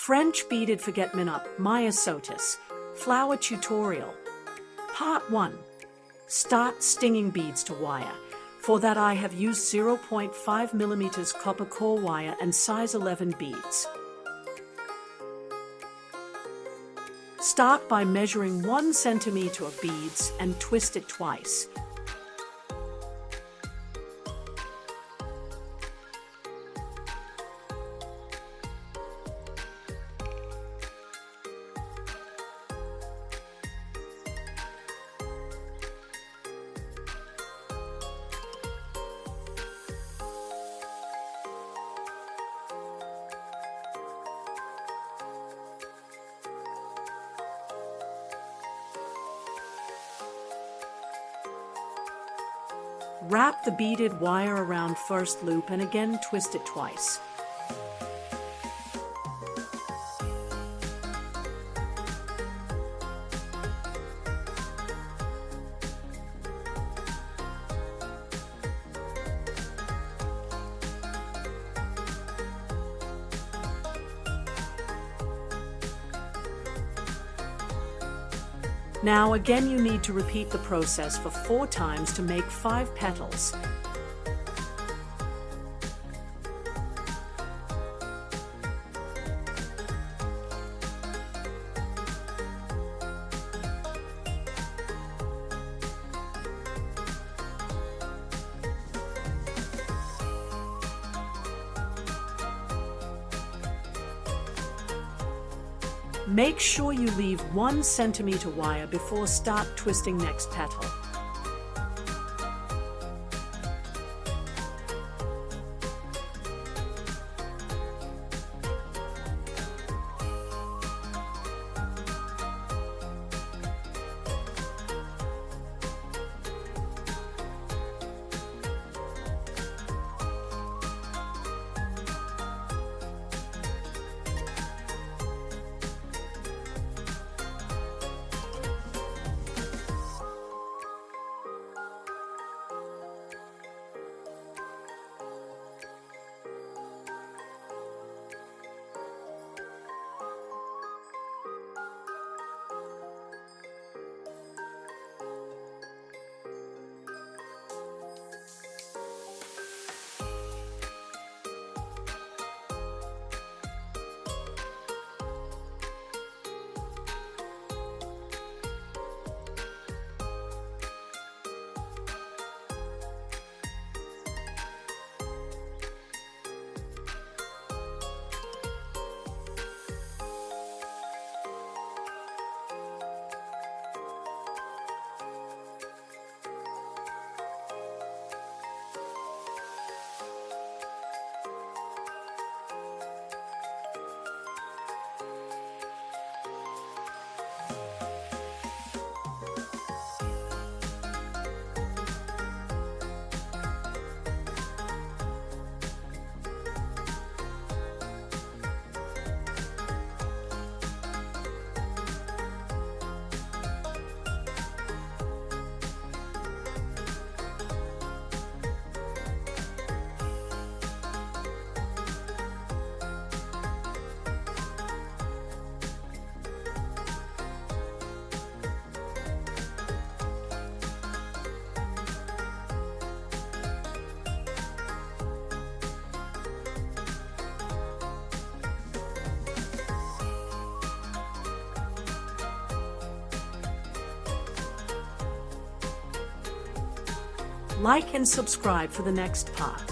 French beaded forget-me-not, myosotis, flower tutorial. Part 1. Start stinging beads to wire. For that I have used 0.5 mm copper core wire and size 11 beads. Start by measuring 1 centimeter of beads and twist it twice. Wrap the beaded wire around first loop and again twist it twice. Now again you need to repeat the process for 4 times to make 5 petals. Make sure you leave 1 centimeter wire before start twisting next petal. Like and subscribe for the next part.